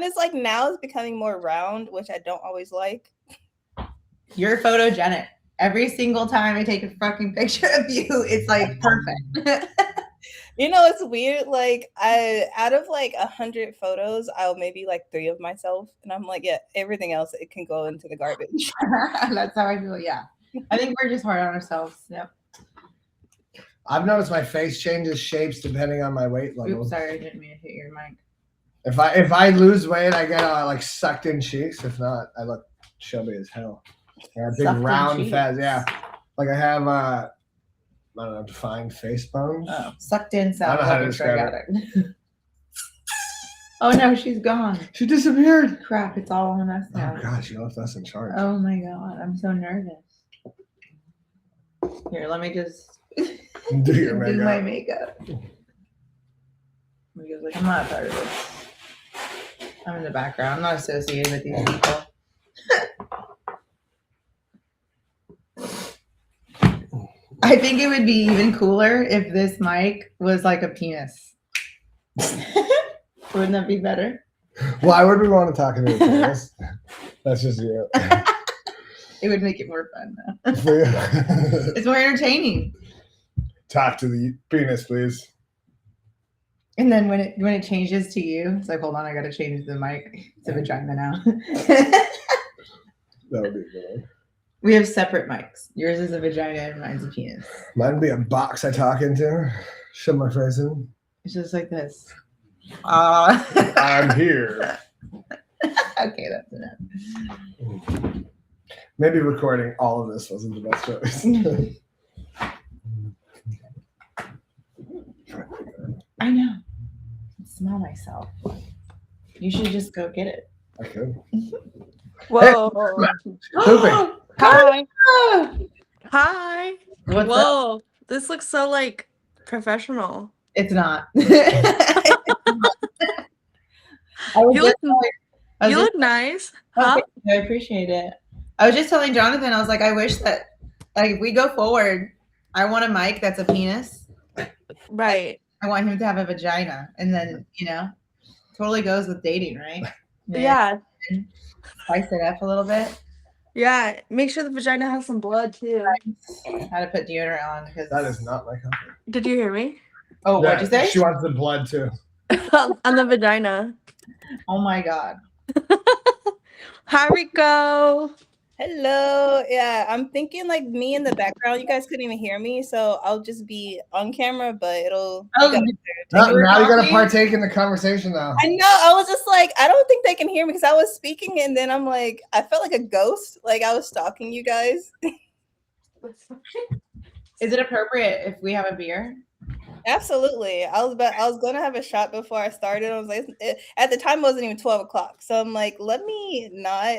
mine is like now it's becoming more round, which I don't always like. You're photogenic. Every single time I take a fucking picture of you, it's like perfect. You know, it's weird. Like I out of like 100 photos, I'll maybe like 3 of myself, and I'm like, yeah, everything else it can go into the garbage. That's how I feel. Yeah, I think we're just hard on ourselves. Yep. I've noticed my face changes shapes depending on my weight level. Oops, sorry, I didn't mean to hit your mic. If I lose weight, I get like sucked in cheeks. If not, I look chubby as hell. I got big Sucked in round cheeks. fat. Yeah, like I have I don't know, defined face bones. Oh, sucked in I sounds don't know how like to a describe drug addict. Oh no, she's gone. She disappeared. Crap, it's all on us now. Oh god, she left us in charge. Oh my god, I'm so nervous. Here, let me just Do your makeup. do my makeup. Because like I'm not a part of this. I'm in the background. I'm not associated with these people. I think it would be even cooler if this mic was like a penis. Wouldn't that be better? Why would we want to talk about this? That's just you. It would make it more fun though. It's more entertaining. Talk to the penis, please. And then when it changes to you, it's like, hold on, I gotta change the mic. It's a vagina now. That would be good. We have separate mics. Yours is a vagina and mine's a penis. Mine would be a box I talk into. Shove my face in. It's just like this. I'm here. Okay, that's enough. Maybe recording all of this wasn't the best choice. I know. I can smell myself. You should just go get it. I could. Whoa. Pooping. Hi. Hi. What's up? Whoa. This looks so like professional. It's not. You look nice. Huh? I appreciate it. I was just telling Jonathan, I was like, I wish that like if we go forward, I want a mic that's a penis. Right. I want him to have a vagina. And then, totally goes with dating, right? Yeah. Spice it up a little bit. Yeah. Make sure the vagina has some blood too. How to put deodorant on because That is not my company. Did you hear me? Oh, what'd you say? She wants the blood too. On the vagina. Oh my god. Hi, Rico. Hello. Yeah, I'm thinking like me in the background. You guys couldn't even hear me, so I'll just be on camera, but it'll. Oh, Now you gotta talking? partake in the conversation now. I know. I was just like, I don't think they can hear me because I was speaking, and then I'm like, I felt like a ghost. Like I was stalking you guys. Is it appropriate if we have a beer? Absolutely. I was gonna have a shot before I started. I was like, at the time it wasn't even 12 o'clock, so I'm like, let me not.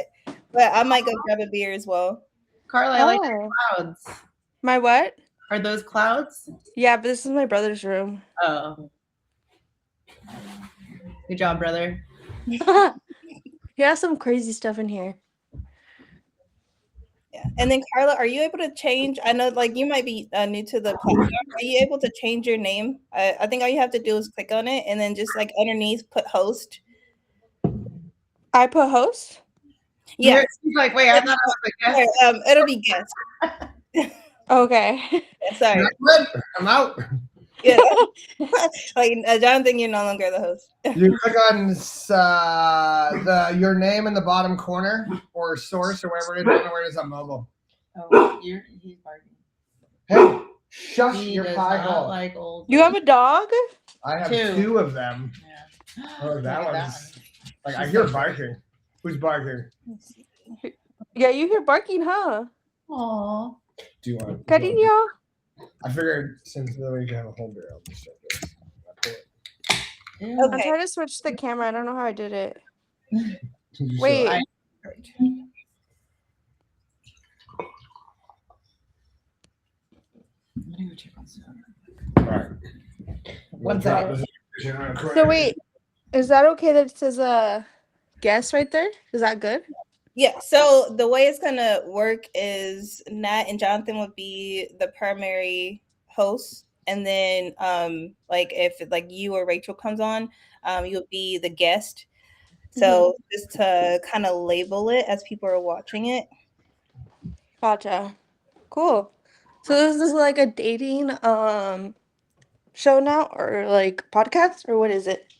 But I might go grab a beer as well. Carla, I like your clouds. My what? Are those clouds? Yeah, but this is my brother's room. Oh. Good job, brother. He has some crazy stuff in here. Yeah. And then Carla, are you able to change? I know like you might be new to the platform. Are you able to change your name? I think all you have to do is click on it and then just like underneath put host. I put host? Yeah. She's like, wait, I thought I was a guest. It'll be guest. Okay. Sorry. I'm out. Yeah. Like Jonathan, you're no longer the host. You click on your name in the bottom corner or source or wherever it is. I don't know where it is on mobile. Oh, he's barking. Hey, shush He your does pie not hole. like old. You have a dog? I have Two. 2 of them. Yeah. Oh, that Look at one's like I hear barking. Who's barking? Yeah, you hear barking, huh? Aw. Do you want? Cariño. I figured since then we can have a whole beer, I'll just start this. Ew. I'm Okay. trying to switch the camera. I don't know how I did it. You Wait. should- I'm gonna go check on Sarah. All right. One Drop second. this- So wait, is that okay that it says guest right there? Is that good? Yeah, so the way it's gonna work is Nat and Jonathan would be the primary hosts, and then like if like you or Rachel comes on, you'll be the guest. So just to kind of label it as people are watching it. Gotcha. Cool. So this is like a dating show now, or like podcast, or what is it?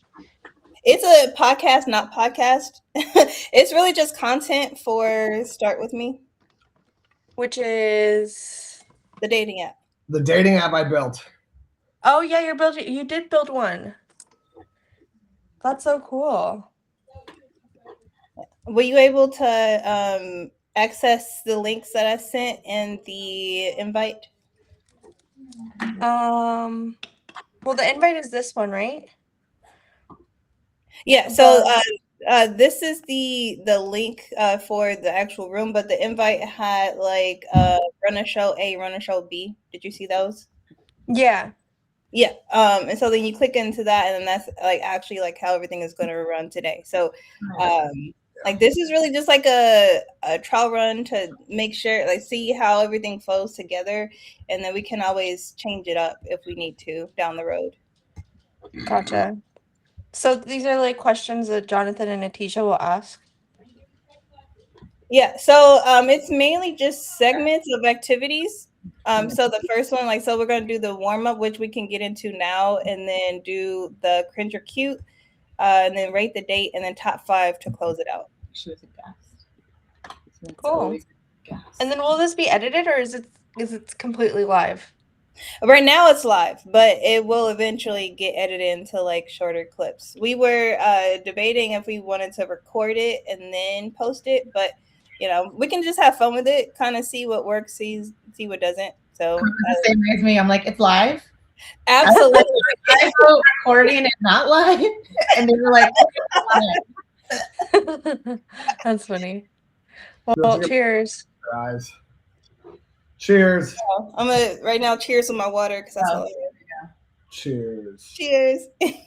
It's a podcast, not podcast. It's really just content for Start With Me, Which is the dating app. The dating app I built. Oh yeah, you did build one. That's so cool. Were you able to access the links that I sent in the invite? Well, the invite is this one, right? Yeah. So this is the link for the actual room, but the invite had like run a show A, run a show B. Did you see those? Yeah. Yeah. And so then you click into that, and then that's like actually like how everything is going to run today. So like this is really just like a trial run to make sure, like, see how everything flows together, and then we can always change it up if we need to down the road. Gotcha. So these are like questions that Jonathan and Atisha will ask. Yeah. So it's mainly just segments of activities. So the first one, like, so we're going to do the warm up, which we can get into now, and then do the cringe or cute, and then rate the date, and then top 5 to close it out. She was a guest. So it's Cool. always a guest. And then will this be edited, or is it completely live? Right now it's live, but it will eventually get edited into like shorter clips. We were debating if we wanted to record it and then post it, but you know, we can just have fun with it, kind of see what works, see what doesn't. So the same as me. I'm like, it's live. Absolutely. I wrote recording and not live, and they were like, That's funny. Well, cheers. Guys. Cheers. I'm gonna right now cheers with my water because that's all I yeah. Cheers. Cheers. I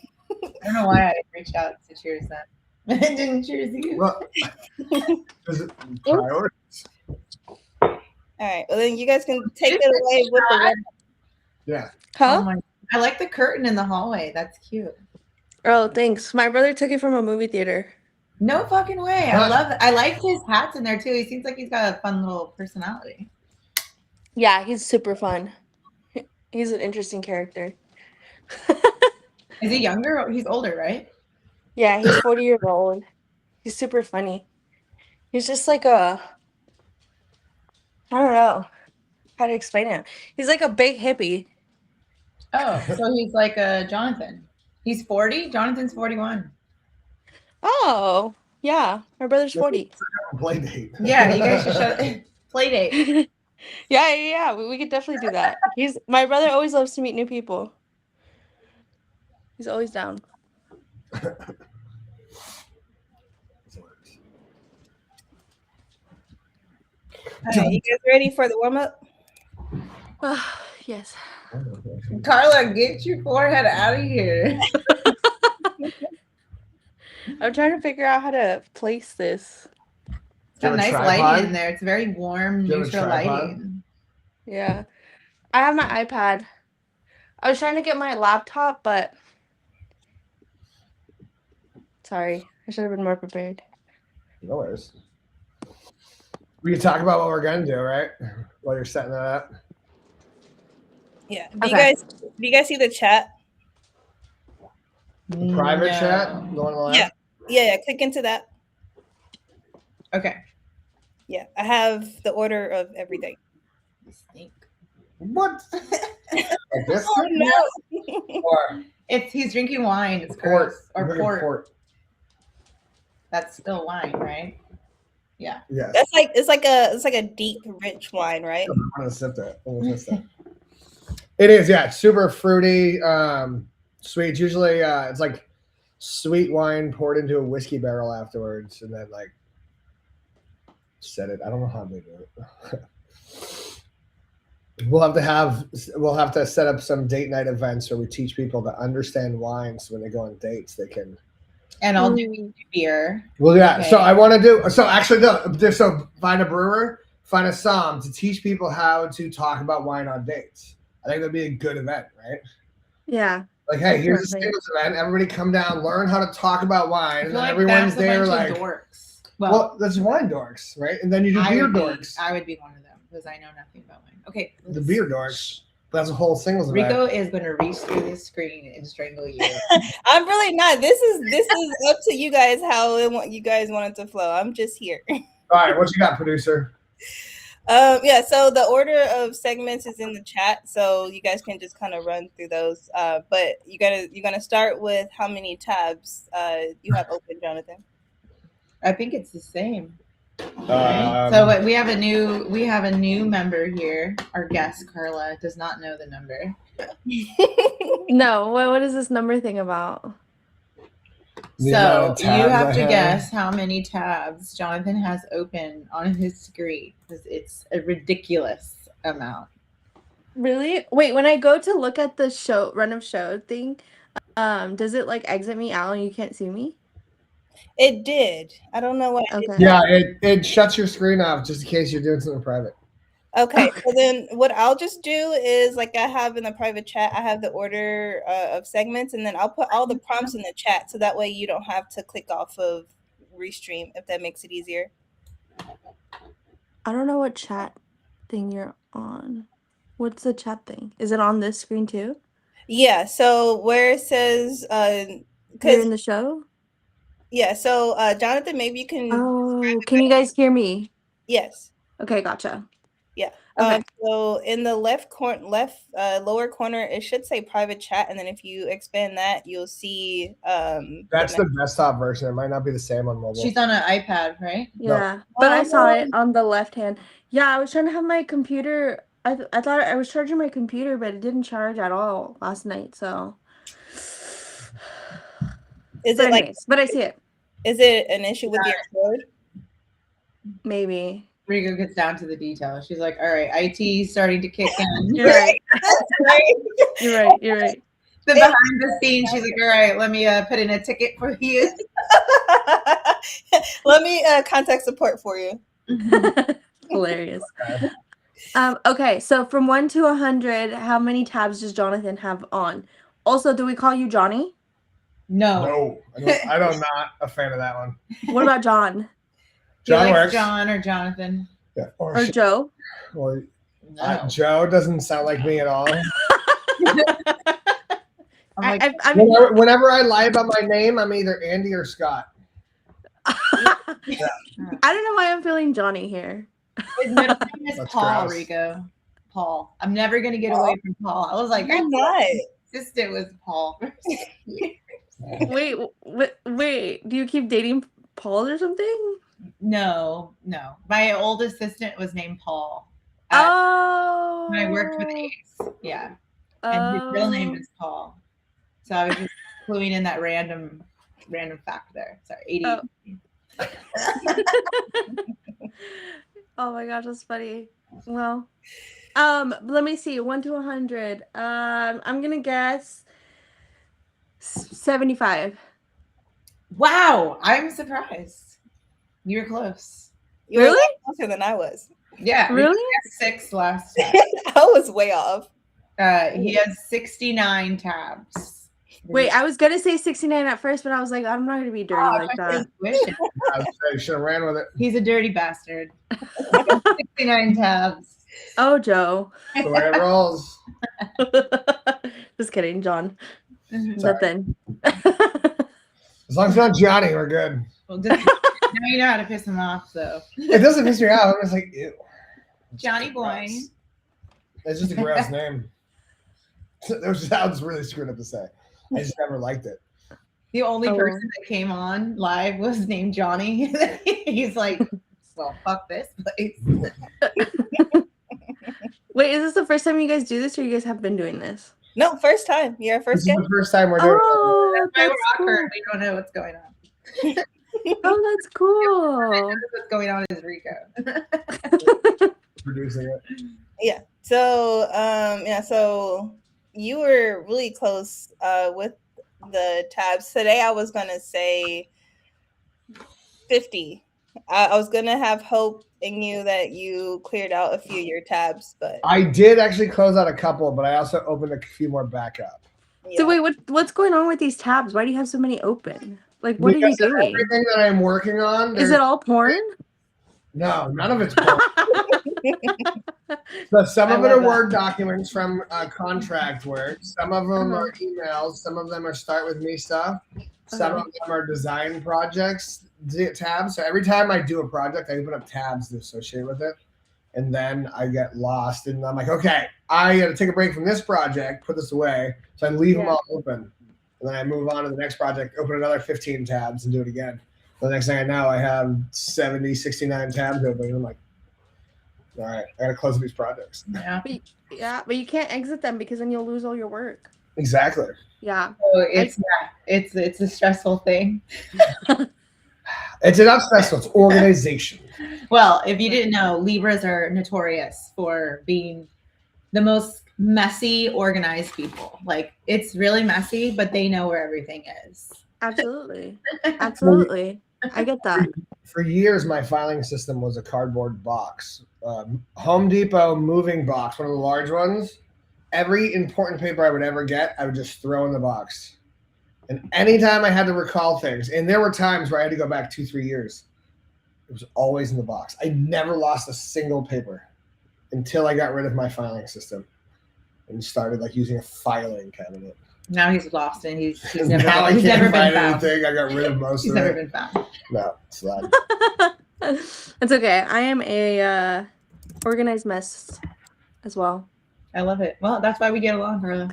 don't know why I reached out to cheers then. I didn't cheers you. Well, is it priorities? All right. Well, then you guys can take it away with the red. Yeah. Huh? Oh I like the curtain in the hallway. That's cute. Oh, thanks. My brother took it from a movie theater. No fucking way. I love it. I like his hats in there too. He seems like he's got a fun little personality. Yeah, he's super fun. He's an interesting character. Is he younger? He's older, right? Yeah, he's 40 years old. He's super funny. He's just like I don't know how to explain it. He's like a big hippie. Oh, so he's like a Jonathan. He's 40. Jonathan's 41. Oh, yeah. My brother's 40. Play date. Yeah, you guys should show play date. Yeah. We could definitely do that. My brother always loves to meet new people. He's always down. All right, you guys ready for the warm up? Yes. Carla, get your forehead out of here. I'm trying to figure out how to place this. It's got nice lighting in there. It's very warm, neutral lighting. Yeah. I have my iPad. I was trying to get my laptop, but sorry. I should have been more prepared. No worries. We can talk about what we're gonna do, right? While you're setting that up. Yeah. Do you guys see the chat? The private chat? The one on the left? Yeah. Click into that. Okay. Yeah. I have the order of everything. What? Like this? Oh no. Or He's drinking wine. It's port. gross. Or port. That's still wine, right? Yeah. Yes. That's like it's like a deep, rich wine, right? I'm gonna sip that. It is, yeah. It's super fruity, sweet. It's usually it's like sweet wine poured into a whiskey barrel afterwards, and then like set it. I don't know how they do it. We'll have to set up some date night events where we teach people to understand wine, so when they go on dates, they can. And I'll do beer. Well, yeah. Okay. So I want to do. So actually, so find a brewer, find a somm to teach people how to talk about wine on dates. I think that'd be a good event, right? Yeah. Like, hey, here's a Perfect. singles event. Everybody come down, learn how to talk about wine, I and feel then like everyone's that's a there bunch like, of dorks. well, that's wine dorks, right? And then you do beer dorks. I would be one of them because I know nothing about wine. Okay, The beer dorks. That's a whole singles event. Rico is going to reach through this screen and strangle you. I'm really not. This is up to you guys how you guys want it to flow. I'm just here. All right, what you got, producer? Yeah, so the order of segments is in the chat, so you guys can just kind of run through those. But you're gonna start with how many tabs you have open, Jonathan. I think it's the same. Right? So we have a new member here. Our guest Carla does not know the number. No, what is this number thing about? So you have to guess how many tabs Jonathan has open on his screen because it's a ridiculous amount. Really? Wait, when I go to look at the show run of show thing, does it like exit me out and you can't see me? It did. I don't know what. Okay. Yeah, it shuts your screen off just in case you're doing something private. Okay, so then what I'll just do is like I have in the private chat, I have the order of segments, and then I'll put all the prompts in the chat so that way you don't have to click off of restream if that makes it easier. I don't know what chat thing you're on. What's the chat thing? Is it on this screen too? Yeah, so where it says You're in the show? Yeah, so Jonathan, maybe you can. Oh, can you guys hear me? Yes. Okay, gotcha. Yeah. Okay. So in the left lower corner, it should say private chat, and then if you expand that, you'll see. That's the desktop version. It might not be the same on mobile. She's on an iPad, right? Yeah, but I saw it on the left hand. Yeah, I was trying to have my computer. I thought I was charging my computer, but it didn't charge at all last night. So. But I see it. Is it an issue with your code? Maybe. Rico gets down to the details. She's like, all right, IT starting to kick in. You're right. You're right. You're right. The behind the scenes, she's like, all right, let me put in a ticket for you. Let me contact support for you. Hilarious. Okay, so from 1 to 100, how many tabs does Jonathan have on? Also, do we call you Johnny? No. I'm not a fan of that one. What about John? John works. John or Jonathan. Yeah. Or Joe? Or No. Joe doesn't sound like me at all. I'm like, whenever I lie about my name, I'm either Andy or Scott. I don't know why I'm feeling Johnny here. his middle name is That's Paul, gross. Rico. Paul. I'm never gonna get away from Paul. I was like, You're not. sister was Paul. Wait. Do you keep dating Paul or something? No. My old assistant was named Paul. Oh. When I worked with Ace. Yeah. And his real name is Paul. So I was just cluing in that random fact there. Sorry, 80. Oh my gosh, that's funny. Well, let me see. 1 to 100. I'm gonna guess 75. Wow, I'm surprised. You were close. You were Really? closer than I was. Yeah. Really? We got 6 last time. I was way off. He has 69 tabs. Wait, I was gonna say 69 at first, but I was like, I'm not gonna be dirty like that. I should have ran with it. He's a dirty bastard. 69 tabs. Oh, Joe. The way it rolls. Just kidding, John. Sorry. Nothing. As long as it's not Johnny, we're good. Well, now you know how to piss him off, though. It doesn't piss me off. I'm just like, ew. Johnny boy. Gross. It's just a gross name. That sounds really screwed up to say. I just never liked it. The only person that came on live was named Johnny. He's like, well, fuck this place. Wait, is this the first time you guys do this, or you guys have been doing this? No, first time. You're our This first is guest. the first time we're doing Oh, That's why that's we're cool. awkward. We don't know what's going on. Oh, that's cool. What's going on is Rico. producing it. Yeah. So so you were really close with the tabs. Today I was gonna say 50. I was gonna have hope in you that you cleared out a few of your tabs, but I did actually close out a couple, but I also opened a few more back up. Yeah. So wait, what's going on with these tabs? Why do you have so many open? Like, what are you doing? Everything that I'm working on. Is it all porn? No, none of it's porn. So some of it are Word documents from contract work. Some of them are emails. Some of them are start with me stuff. Some of them are design projects tabs. So every time I do a project, I open up tabs that associate with it. And then I get lost. And I'm like, okay, I got to take a break from this project, put this away. So I leave them all open. And then I move on to the next project, open another 15 tabs and do it again. The next thing I know, I have 70, 69 tabs open. And I'm like, all right, I got to close these projects. Yeah. But you can't exit them because then you'll lose all your work. Exactly. Yeah. So it's a stressful thing. It's not stressful. It's organization. Well, if you didn't know, Libras are notorious for being the most messy, organized people. Like, it's really messy, but they know where everything is. Absolutely. Absolutely. I get that. For years, my filing system was a cardboard box. Home Depot moving box, one of the large ones. Every important paper I would ever get, I would just throw in the box. And anytime I had to recall things, and there were times where I had to go back 2-3 years, it was always in the box. I never lost a single paper until I got rid of my filing system and started like using a filing cabinet. Now he's lost and he's never Now been, I he's can't never been find found. anything. I got rid of most He's of it. never been found. No, it's not. It's okay. I am a organized mess as well. I love it. Well, that's why we get along, Carla.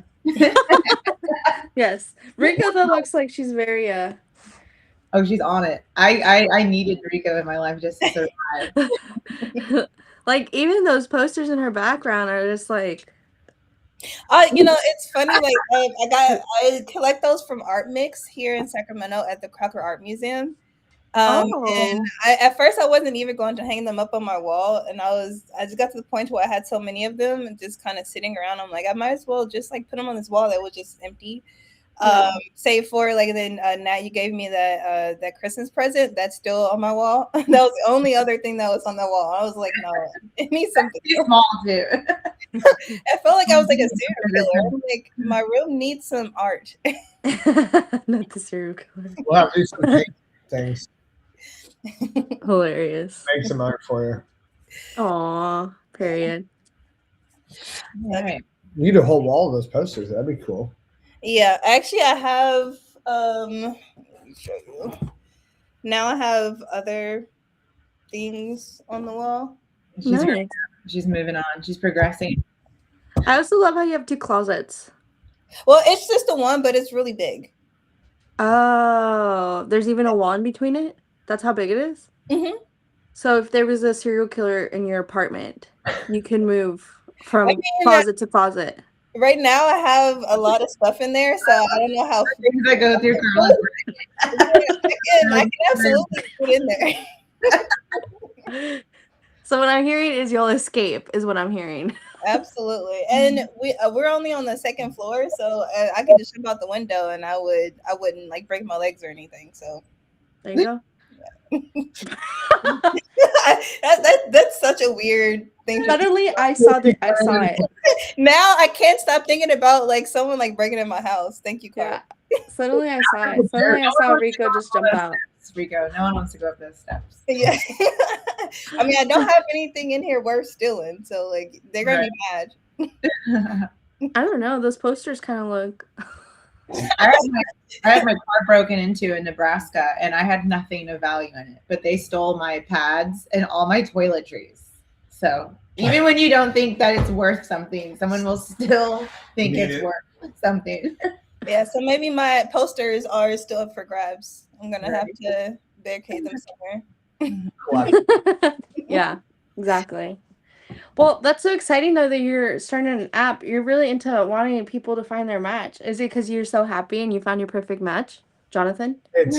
Yes. Rico though looks like she's very Oh, she's on it. I needed Rico in my life just to survive. like even those posters in her background are just like it's funny. Like I collect those from Art Mix here in Sacramento at the Crocker Art Museum. And at first I wasn't even going to hang them up on my wall, and I just got to the point where I had so many of them and just kind of sitting around. I'm like, I might as well just like put them on this wall that was just empty. Save for like then Nat, you gave me that Christmas present that's still on my wall. That was the only other thing that was on the wall. I was like, no, it needs something small too. I felt like I was like a serial killer. I'm like, my room needs some art. not the serial killer. We'll have to do some paint things. Hilarious. Make some art for you. Aw, period. All right. You need a whole wall of those posters. That'd be cool. Yeah, actually, I have. Let me show you. Now I have other things on the wall. Nice. She's moving on. She's progressing. I also love how you have 2 closets. Well, it's just the one, but it's really big. Oh, there's even a wall in between it? That's how big it is? Mm-hmm. So if there was a serial killer in your apartment, you can move from closet to closet. Right now, I have a lot of stuff in there, so I don't know how things that go through Carla's I can absolutely put in there. So what I'm hearing is you'll escape, is what I'm hearing. Absolutely, and we're only on the 2nd floor, so I could just jump out the window, and I wouldn't like break my legs or anything. So there you go. That's such a weird thing. Suddenly, I saw it. Now I can't stop thinking about like someone like breaking in my house. Thank you, Carl. Yeah. Suddenly I saw it. Suddenly I saw Rico just jump out. Rico, no one wants to go up those steps. Yeah. I mean, I don't have anything in here worth stealing, so like they're gonna be mad. I don't know. Those posters kind of look. I had my car broken into in Nebraska, and I had nothing of value in it, but they stole my pads and all my toiletries. So even when you don't think that it's worth something, someone will still think it's worth something. Yeah, so maybe my posters are still up for grabs. I'm gonna have to barricade them somewhere. Yeah, exactly. Well, that's so exciting though that you're starting an app. You're really into wanting people to find their match. Is it because you're so happy and you found your perfect match, Jonathan? It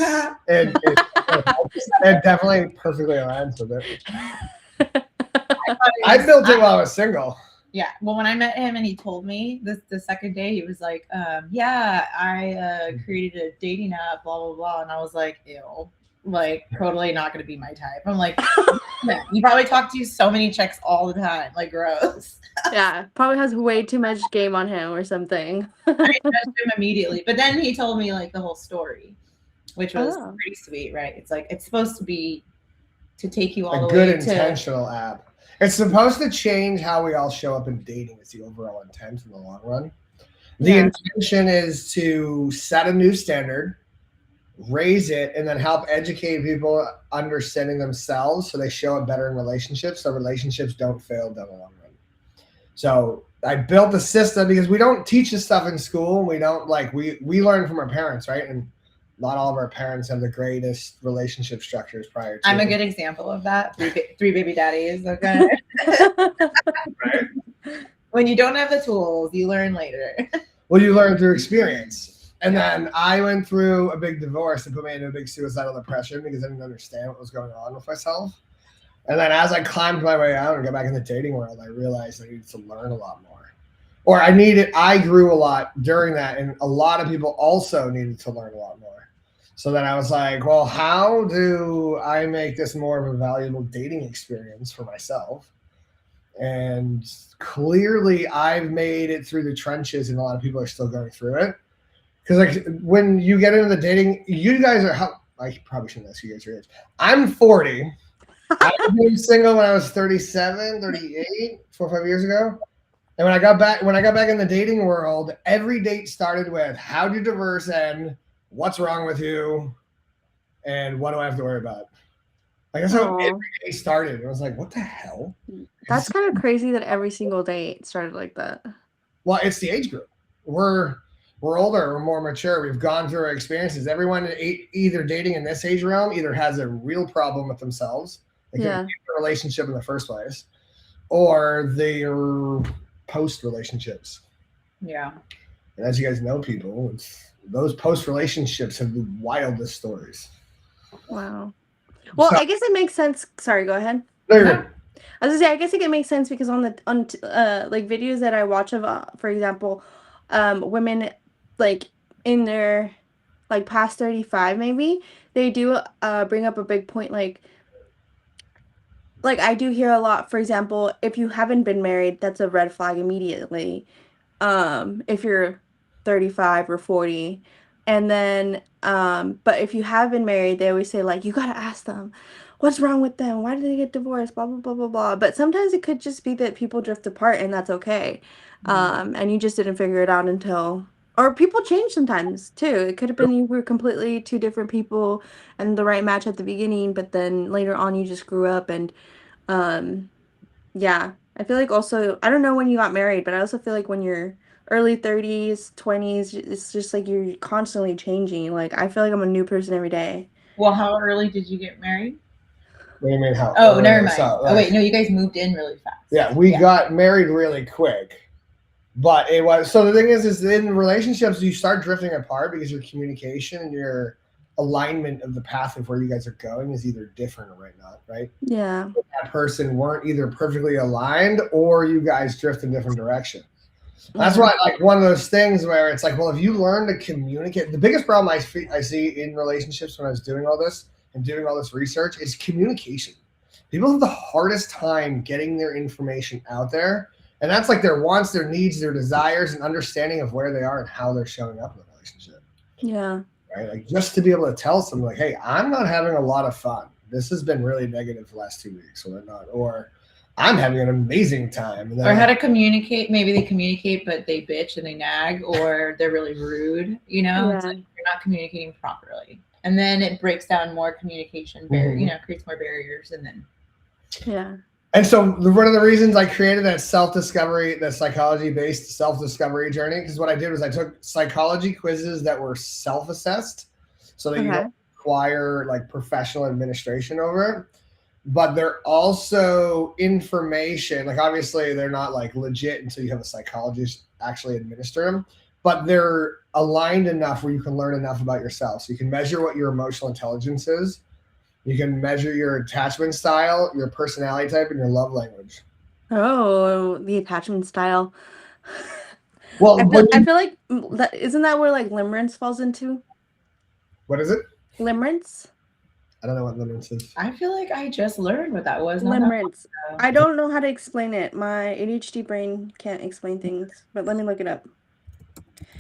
definitely perfectly aligns with it. I built it while I was single. Yeah. Well, when I met him and he told me the second day, he was like, yeah, I created a dating app, blah, blah, blah. And I was like, ew. like totally not going to be my type. I'm like, yeah, you probably talk to so many chicks all the time. Like, gross. Yeah, probably has way too much game on him or something. I judged him immediately. But then he told me like the whole story, which was Oh. pretty sweet, right? It's like it's supposed to be to take you all A the good way intentional app. It's supposed to change how we all show up in dating. It's the overall intent in the long run. The Yeah. intention is to set a new standard, raise it, and then help educate people understanding themselves so they show up better in relationships so relationships don't fail down the long run. So I built the system because we don't teach this stuff in school. We don't we learn from our parents, right? And not all of our parents have the greatest relationship structures prior to. I'm a good example of that. Three baby daddies. Okay. Right? When you don't have the tools, you learn later. Well, you learn through experience. And then I went through a big divorce and put me into a big suicidal depression because I didn't understand what was going on with myself. And then as I climbed my way out and got back in the dating world, I realized I needed to learn a lot more. Or I grew a lot during that, and a lot of people also needed to learn a lot more. So then I was like, well, how do I make this more of a valuable dating experience for myself? And clearly I've made it through the trenches, and a lot of people are still going through it. Because like when you get into the dating, you guys are I probably shouldn't ask you guys your age. I'm 40. I became single when I was 37, 38, 4 or 5 years ago. And when I got back in the dating world, every date started with how did divorce end? What's wrong with you? And what do I have to worry about? Like that's how every day started. I was like, what the hell? That's kind of crazy that every single date started like that. Well, it's the age group. We're older, we're more mature, we've gone through our experiences. Everyone either dating in this age realm either has a real problem with themselves, they couldn't keep a relationship in the first place, or they're post relationships. Yeah. And as you guys know, people, those post relationships have the wildest stories. Wow. Well, so, I guess it makes sense. Sorry, go ahead. No, you're good. I was gonna say, I guess it makes sense because on like videos that I watch of, for example, women like in their like past 35, maybe they do bring up a big point. Like I do hear a lot. For example, if you haven't been married, that's a red flag immediately. If you're 35 or 40. And then, but if you have been married, they always say, like, you gotta ask them, what's wrong with them? Why did they get divorced? Blah, blah, blah, blah, blah. But sometimes it could just be that people drift apart and that's okay. And you just didn't figure it out until, or people change sometimes too. It could have been you were completely two different people and the right match at the beginning, but then later on you just grew up and, yeah. I feel like also, I don't know when you got married, but I also feel like when you're early 30s, 20s, it's just like you're constantly changing. Like, I feel like I'm a new person every day. Well, how early did you get married? What do you mean how? Oh, never mind. So, oh, wait, no, you guys moved in really fast. Yeah, we got married really quick. But it was, so the thing is in relationships, you start drifting apart because your communication and your alignment of the path of where you guys are going is either different or not, right? Yeah. That person weren't either perfectly aligned or you guys drift in different directions. That's why, like, one of those things where it's like, well, if you learn to communicate, the biggest problem I see in relationships when I was doing all this and doing all this research is communication. People have the hardest time getting their information out there. And that's like their wants, their needs, their desires, and understanding of where they are and how they're showing up in the relationship. Yeah. Right? Like just to be able to tell someone, like, hey, I'm not having a lot of fun. This has been really negative the last 2 weeks or not. Or I'm having an amazing time. And or how to communicate. Maybe they communicate, but they bitch and they nag, or they're really rude. You know, it's like you're not communicating properly. And then it breaks down more communication barrier, you know, creates more barriers. And then. Yeah. And so one of the reasons I created that self-discovery, that psychology-based self-discovery journey, because what I did was I took psychology quizzes that were self-assessed so that you don't require like professional administration over it. But they're also information, like obviously they're not like legit until you have a psychologist actually administer them, but they're aligned enough where you can learn enough about yourself. So you can measure what your emotional intelligence is. You can measure your attachment style, your personality type, and your love language. Oh, the attachment style. Well, I feel like isn't that where like limerence falls into? What is it? Limerence. I don't know what limerence is. I feel like I just learned what that was. not that long Limerence. ago. I don't know how to explain it. My ADHD brain can't explain things, but let me look it up.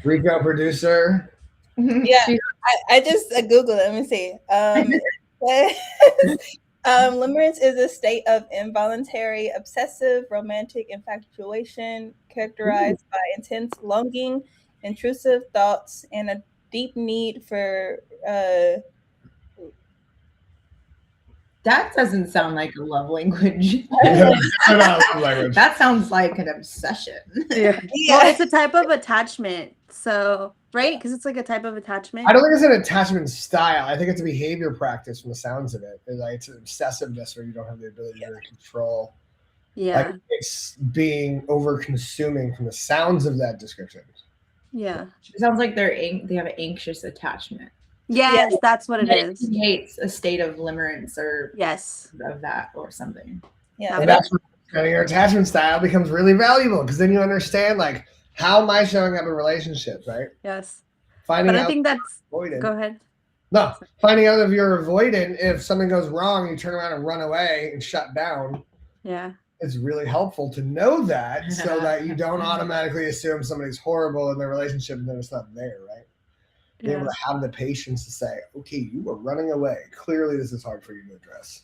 Rico producer. Yeah, I just Googled it. Let me see. Limerence is a state of involuntary, obsessive, romantic infatuation characterized by intense longing, intrusive thoughts, and a deep need for That doesn't sound like a love language. Language. That sounds like an obsession. Yeah. Yeah. Well, it's a type of attachment. So, right? Because it's like a type of attachment. I don't think it's an attachment style. I think it's a behavior practice from the sounds of it. It's an obsessiveness where you don't have the ability to control. Yeah. Like it's being over consuming from the sounds of that description. Yeah. It sounds like they have an anxious attachment. Yes, that's what it is. He hates a state of limerence or Yes. of that or something. Yeah. And that's where your attachment style becomes really valuable because then you understand like how am I showing up in relationships, right? Yes. Finding But out I think that's avoidant. go ahead. No, finding out if you're avoidant, if something goes wrong, you turn around and run away and shut down. Yeah. It's really helpful to know that so that you don't automatically assume somebody's horrible in their relationship and then it's not there, right? Be able to have the patience to say, okay, you were running away. Clearly, this is hard for you to address.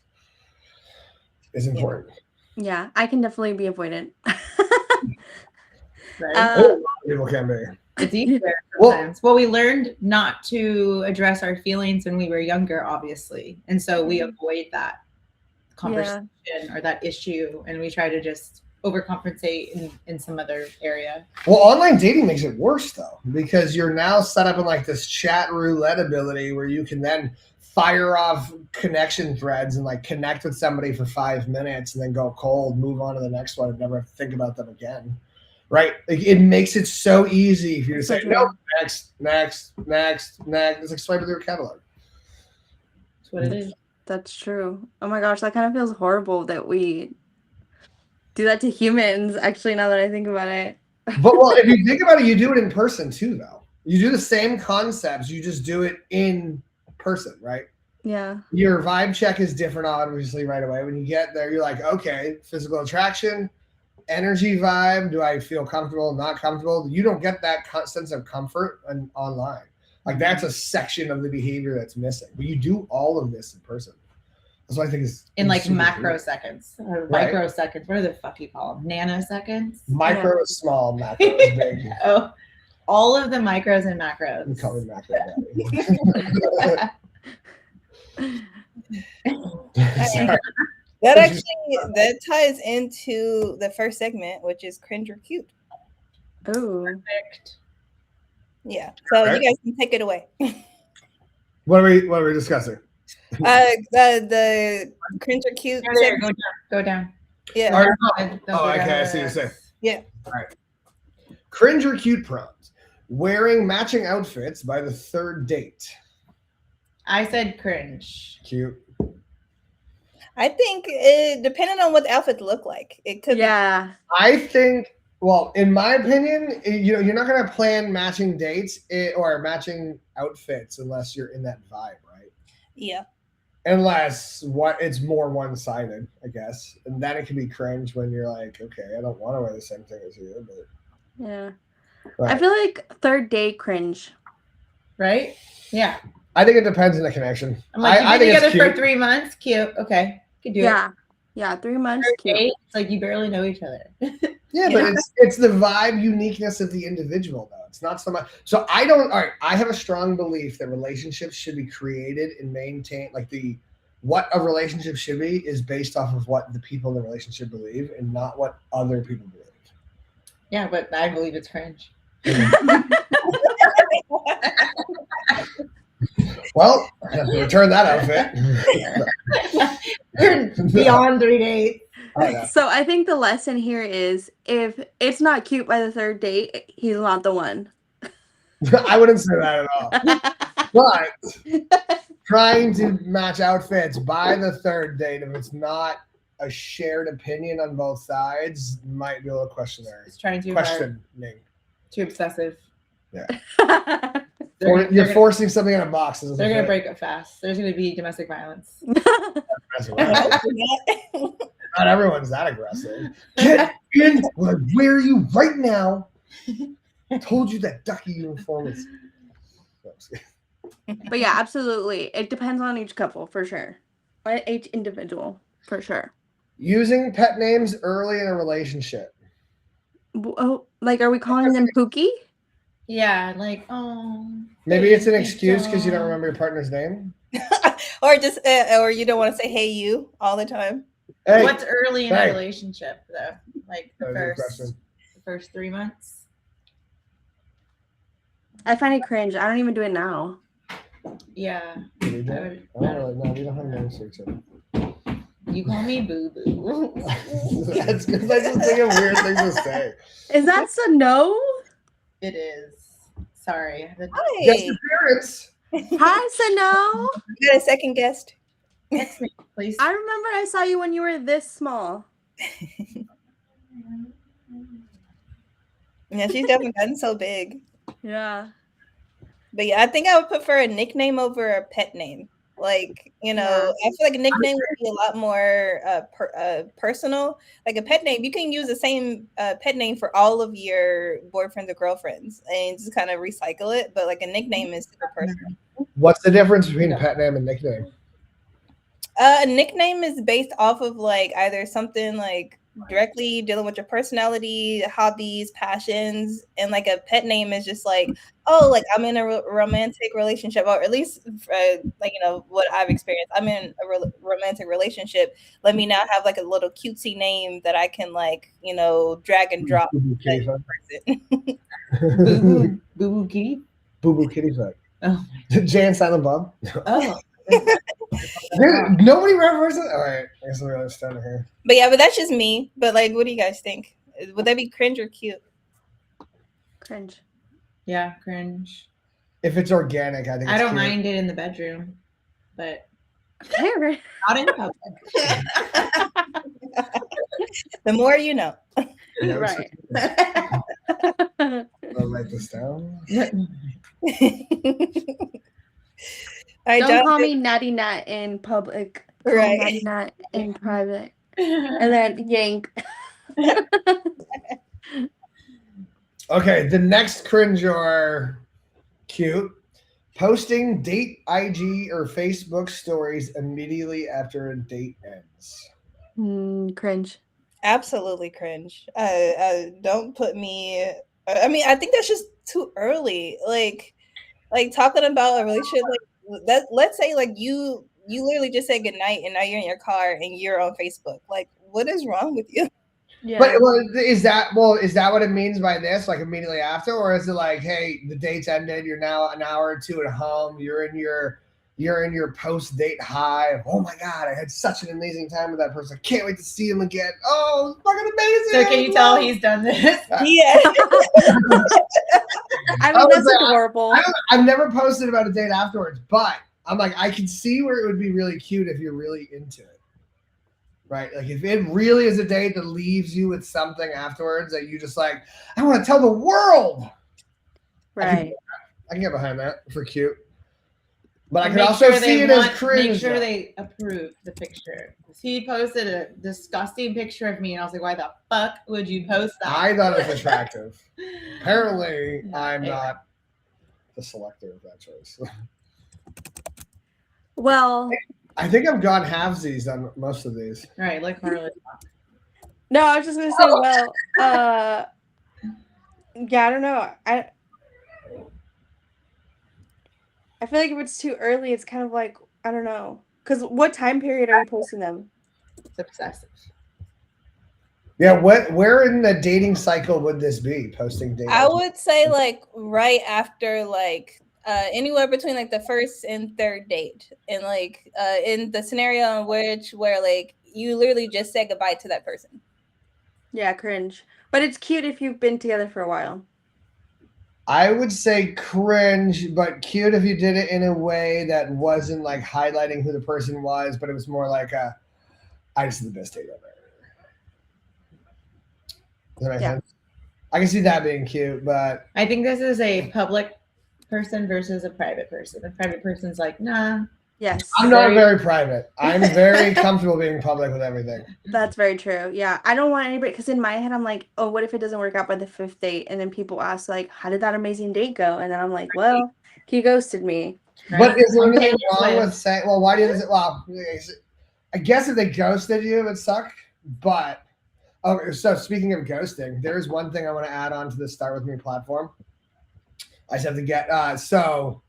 It's important. Yeah, I can definitely be avoidant. Right? People can be. It's easier sometimes. Well, we learned not to address our feelings when we were younger, obviously. And so we avoid that conversation or that issue and we try to just overcompensate in some other area. Well, online dating makes it worse though, because you're now set up in like this chat roulette ability where you can then fire off connection threads and like connect with somebody for 5 minutes and then go cold, move on to the next one and never have to think about them again. Right? Like, it makes it so easy for you to say, no, next. It's like swiping through a catalog. That's what it is. That's true. Oh my gosh, that kind of feels horrible that we do that to humans, actually, now that I think about it. But well, if you think about it, you do it in person too, though. You do the same concepts, you just do it in person, right? Yeah. Your vibe check is different, obviously, right away. When you get there, you're like, okay, physical attraction, energy vibe. Do I feel comfortable, not comfortable? You don't get that sense of comfort online. Like, that's a section of the behavior that's missing. But you do all of this in person. That's what I think is in like macroseconds or microseconds. What are the fuck you call them? Nanoseconds? Micro is small, macro is big. Oh, all of the micros and macros. We call it macro. That ties into the first segment, which is cringe or cute. Oh, perfect. Yeah, so you guys can take it away. What are we discussing? The cringe or cute. There, go down. Yeah. Okay, I see what you're saying. Yeah. All right. Cringe or cute prompts. Wearing matching outfits by the third date. I said cringe. Cute. I think it depending on what the outfits look like. It could. Yeah. I think. Well, in my opinion, you're not going to plan matching dates or matching outfits unless you're in that vibe, right? Yeah. Unless it's more one-sided, I guess, and then it can be cringe when you're like, okay, I don't want to wear the same thing as you, but Yeah. right. I feel like third date cringe. Right? Yeah. I think it depends on the connection. I'm like, I you've been think together for 3 months. Cute. Okay. You can do it. Yeah. 3 months. Third Cute. date, it's like you barely know each other. Yeah, but it's the vibe uniqueness of the individual, though. It's not so much. So I have a strong belief that relationships should be created and maintained. Like what a relationship should be is based off of what the people in the relationship believe and not what other people believe. Yeah, but I believe it's cringe. Well, return that outfit. Beyond 3 dates. So I think the lesson here is if it's not cute by the third date, he's not the one. I wouldn't say that at all. But trying to match outfits by the third date, if it's not a shared opinion on both sides, might be a little questionary. It's trying too questioning. hard. Too obsessive. Yeah. Or you're forcing something in a box. They're going to break up fast. There's going to be domestic violence. Not everyone's that aggressive. Get in. Where are you right now? I told you that ducky uniform is. But yeah, absolutely. It depends on each couple for sure. Or each individual for sure. Using pet names early in a relationship. Oh, like, are we calling them Pookie? Yeah, like, maybe it's an excuse because you don't remember your partner's name. Or just or you don't want to say "Hey you" all the time. Hey, what's early in a relationship though? Like the first 3 months. I find it cringe. I don't even do it now. Yeah. We don't have names for each other. You call me Boo Boo. That's because I just think of weird things to say. Is that a no? It is. Sorry. Hi. Guest appearance. Hi, Sano. You got a second guest? Text me, please. I remember I saw you when you were this small. Yeah, she's definitely gotten so big. Yeah. But yeah, I think I would prefer a nickname over a pet name. Like, I feel like a nickname would be a lot more personal. Like a pet name, you can use the same pet name for all of your boyfriends or girlfriends and just kind of recycle it. But like a nickname is super personal. What's the difference between pet name and nickname? A nickname is based off of like either something like directly dealing with your personality, hobbies, passions, and like a pet name is just like, oh, like I'm in a romantic relationship, or at least like what I've experienced. I'm in a romantic relationship. Let me now have like a little cutesy name that I can like drag and drop. Boo Boo Kitty. Boo Boo Kitty Fuck. Oh. Jay and Silent Bob. Oh. Dude, nobody remembers it. All right, I guess we're really starting here. But yeah, but that's just me. But like, what do you guys think? Would that be cringe or cute? Cringe. Yeah, cringe. If it's organic, I think I don't cute. mind it in the bedroom, but not in public. The more you know. Right. I'll write this down. Don't call me Natty Nat in public. Call me Natty Nat in private. And then yank. Okay, the next cringe or cute. Posting date IG or Facebook stories immediately after a date ends. Cringe. Absolutely cringe. Don't put me. I mean, I think that's just too early. Like talking about a relationship like that. Let's say like you literally just said goodnight and now you're in your car and you're on Facebook. Like, what is wrong with you? Yeah. But is that what it means by this? Like immediately after, or is it like, hey, the date's ended, you're now an hour or two at home, you're in your post date high. Oh my god, I had such an amazing time with that person. I can't wait to see him again. Oh, it's fucking amazing. So can you tell he's done this? Yeah. I mean, that's adorable. I've never posted about a date afterwards, but I'm like, I can see where it would be really cute if you're really into it. Right? Like if it really is a date that leaves you with something afterwards that you just like, I want to tell the world. Right. I can get behind that for cute. But And I can also see it as cringe. Make sure they approve the picture. He posted a disgusting picture of me, and I was like, why the fuck would you post that? I thought it was attractive. Apparently, I'm not the selector of that choice. Well, I think I've gone halvesies on most of these. Right, like Harley. no, I was just gonna say, yeah, I don't know. I feel like if it's too early, it's kind of like, I don't know. Because what time period are you posting them? It's obsessive. Yeah, where in the dating cycle would this be? Posting dating? I would say like right after like anywhere between like the first and third date, and like in the scenario in where like you literally just said goodbye to that person. Yeah, cringe. But it's cute if you've been together for a while. I would say cringe, but cute if you did it in a way that wasn't like highlighting who the person was, but it was more like I just did the best date ever. Does that make sense? I can see that being cute, but I think this is a public person versus a private person. A private person's like, nah. Yes. I'm not very private. I'm very comfortable being public with everything. That's very true. Yeah. I don't want anybody, because in my head, I'm like, oh, what if it doesn't work out by the 5th date? And then people ask, like, how did that amazing date go? And then I'm like, well, he ghosted me. But is there anything Taylor wrong Swift. with saying, well, why do you, well, I guess if they ghosted you, it would suck. But, okay, so speaking of ghosting, there's one thing I want to add on to the Start With Me platform. I just have to get, so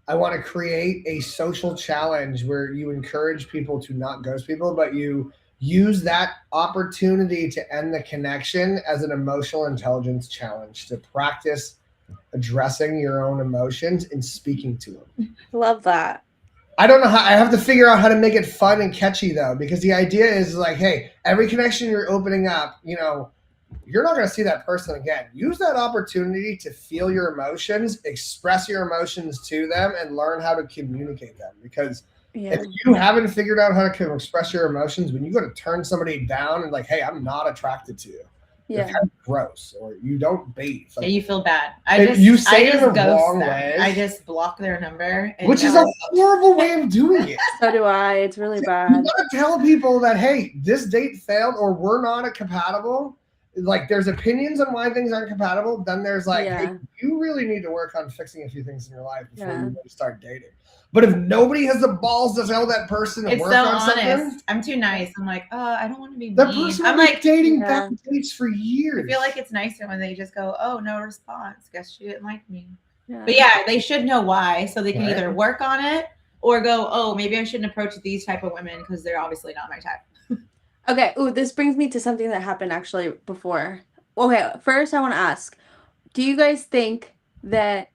I want to create a social challenge where you encourage people to not ghost people, but you use that opportunity to end the connection as an emotional intelligence challenge to practice addressing your own emotions and speaking to them. Love that. I don't know how. I have to figure out how to make it fun and catchy though, because the idea is like, hey, every connection you're opening up, you know, you're not going to see that person again. Use that opportunity to feel your emotions, express your emotions to them, and learn how to communicate them. Because if you haven't figured out how to express your emotions, when you go to turn somebody down and like, hey, I'm not attracted to you. You're kind of gross, or you don't bathe. Like, yeah, you feel bad. You say it in the wrong way. I just block their number, which is a horrible way of doing it. So do I. It's really bad. You gotta tell people that, hey, this date failed, or we're not compatible. Like, there's opinions on why things aren't compatible. Then there's like, hey, you really need to work on fixing a few things in your life before you really start dating. But if nobody has the balls to tell that person to work on something, I'm too nice. I'm like, I don't want to be mean. That person I'm like dating back dates for years. I feel like it's nicer when they just go, oh, no response. Guess she didn't like me. Yeah. But yeah, they should know why, so they can either work on it or go, oh, maybe I shouldn't approach these type of women because they're obviously not my type. Okay. Ooh, this brings me to something that happened actually before. Okay, first I want to ask, do you guys think that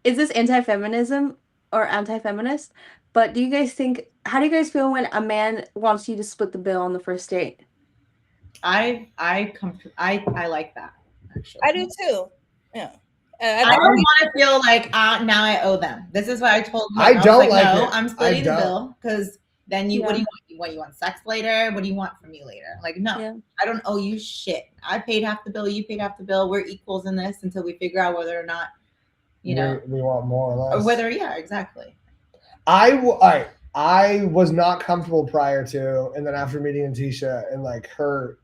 is this anti-feminism or anti-feminist? But do you guys think, how do you guys feel when a man wants you to split the bill on the first date? I like that, actually. I do too. Yeah. I don't want to feel like now I owe them. This is what I told him. I don't like no, it. I'm splitting the bill because then what do you want? You want sex later? What do you want from me later? Like, no, I don't owe you shit. I paid half the bill. You paid half the bill. We're equals in this until we figure out whether or not, you know, we want more or less. Or whether, exactly. I was not comfortable prior to, and then after meeting Atisha and like her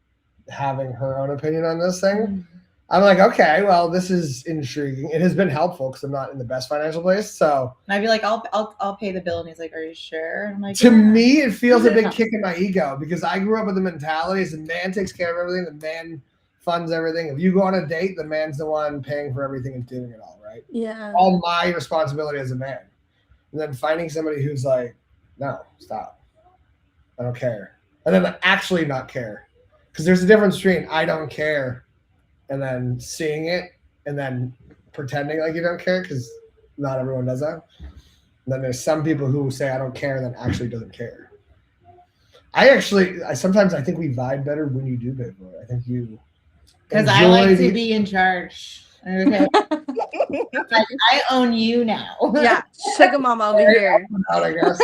having her own opinion on this thing, I'm like, okay, well, this is intriguing. It has been helpful because I'm not in the best financial place. So and I'd be like, I'll pay the bill, and he's like, are you sure? I'm like, to me, it feels a big kick in my ego because I grew up with the mentality is the man takes care of everything, the man funds everything. If you go on a date, the man's the one paying for everything and doing it all, right? Yeah. All my responsibility as a man. And then finding somebody who's like, no, stop. I don't care. And then actually not care. Because there's a difference between I don't care and then seeing it and then pretending like you don't care, because not everyone does that. And then there's some people who say I don't care and then actually doesn't care. Sometimes I think we vibe better when you do pay for it. I think you... Because I like to be in charge. Okay. I own you now. Yeah, sugar mama over here. I guess.